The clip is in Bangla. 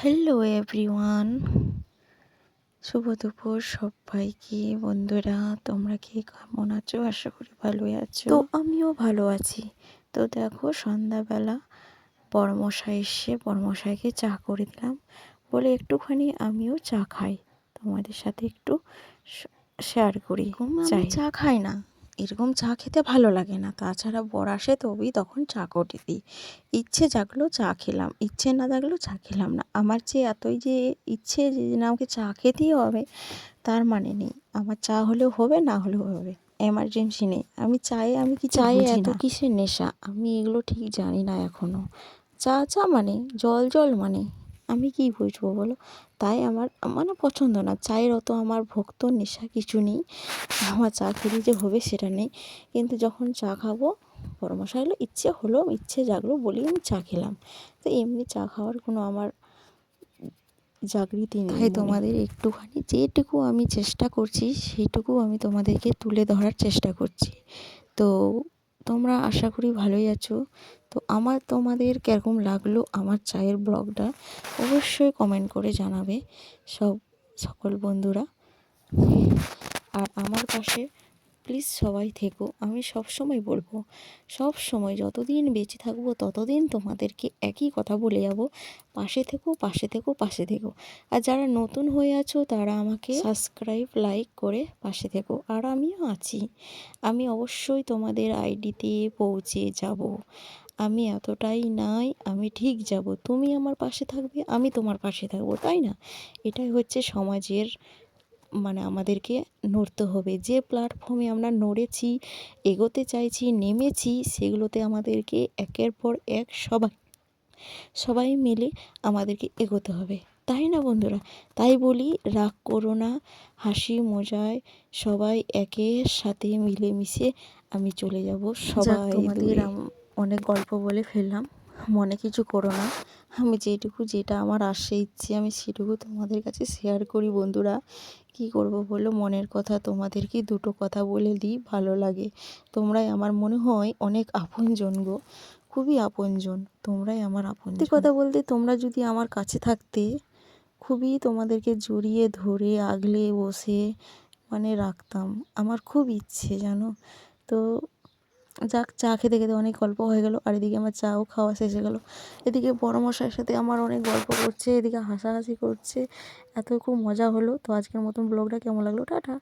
হ্যালো এভরিওয়ান, শুভ দুপুর সবাইকে। বন্ধুরা, তোমরা কি কেমন আছো? আশা করি ভালোই আছো। তো আমিও ভালো আছি। তো দেখো, সন্ধ্যাবেলা বড়মশাই এসে বড়মশাইকে চা করে দিলাম, বলে একটুখানি আমিও চা খাই, তোমাদের সাথে একটু শেয়ার করি। আমি চা খাই না, এরকম চা খেতে ভালো লাগে না। তাছাড়া বর আসে তবেই তখন চা করে দিই। ইচ্ছে জাগলো চা খেলাম, ইচ্ছে না জাগলো চা খেলাম না। আমার যে এতই যে ইচ্ছে যে না আমাকে চা খেতেই হবে তার মানে নেই। আমার চা হলেও হবে, না হলেও হবে, এমার্জেন্সি নেই। আমি কি চায়ে এত কিসের নেশা আমি এগুলো ঠিক জানি না এখনও। চা চা মানে জল জল মানে আমি কি বুঝবো বলো? তাই আমার মানে পছন্দ না চায়ের। অত আমার ভক্ত নেশা কিছু নেই। আমার চা খেলে যে হবে সেটা নেই। কিন্তু যখন চা খাবো, বড়মশাই এলো, ইচ্ছে জাগলো বলেই আমি চা খেলাম। তো এমনি চা খাওয়ার কোনো আমার জাগৃতি নেই। তাই তোমাদের একটুখানি যেটুকু আমি চেষ্টা করছি সেইটুকু আমি তোমাদেরকে তুলে ধরার চেষ্টা করছি। তো তোমরা আশা করি ভালোই আছো। তো তোমাদের কীরকম লাগলো আমার চায়ের ব্লগটা অবশ্যই কমেন্ট করে জানাবে সকল বন্ধুরা। আর আমার পাশে প্লিজ সবাই থেকো। আমি সবসময় বলবো, সব সময় যতদিন বেঁচে থাকবো ততদিন তোমাদেরকে একই কথা বলে যাব, পাশে থেকো, পাশে থেকো, পাশে থেকো। আর যারা নতুন হয়ে আছো তারা আমাকে সাবস্ক্রাইব লাইক করে পাশে থেকো। আর আমিও আছি, আমি অবশ্যই তোমাদের আইডিতে পৌঁছে যাব। আমি এতটাই নাই, আমি ঠিক যাব। তুমি আমার পাশে থাকবে, আমি তোমার পাশে থাকবো, তাই না? এটাই হচ্ছে সমাজের মানে আমাদেরকে নড়তে হবে। যে প্ল্যাটফর্মে আমরা নড়েছি, এগোতে চাইছি, নেমেছি, সেগুলোতে আমাদেরকে একের পর এক সবাই মিলে আমাদেরকে এগোতে হবে, তাই না বন্ধুরা? তাই বলি, রাগ করো না, হাসি মজায় সবাই একের সাথে মিলেমিশে আমি চলে যাব সবাই। তোমাদের অনেক গল্প বলে ফেললাম, মনে কিছু করো না। আমি যেটা আমার আসে ইচ্ছে আমি সেটুকু তোমাদের কাছে শেয়ার করি বন্ধুরা। কি করব বলো, মনের কথা তোমাদেরকে দুটো কথা বলে দিই, ভালো লাগে। তোমরাই আমার মনে হয় অনেক আপনজন গো, খুবই আপনজন। তোমরাই আমার আপন। কথা বলতে, তোমরা যদি আমার কাছে থাকতে, খুবই তোমাদেরকে জড়িয়ে ধরে আগলে বসে মানে রাখতাম। আমার খুব ইচ্ছে জানো। তো যাক, চা খেতে খেতে অনেক গল্প হয়ে গেল। আর এদিকে আমার চাও খাওয়া শেষ হয়ে গেল। এদিকে বড়মশাইয়ের সাথে আমার অনেক গল্প করছে, এদিকে হাসাহাসি করছে, এত খুব মজা হলো। তো আজকের মতন ব্লগটা কেমন লাগলো, টাটা।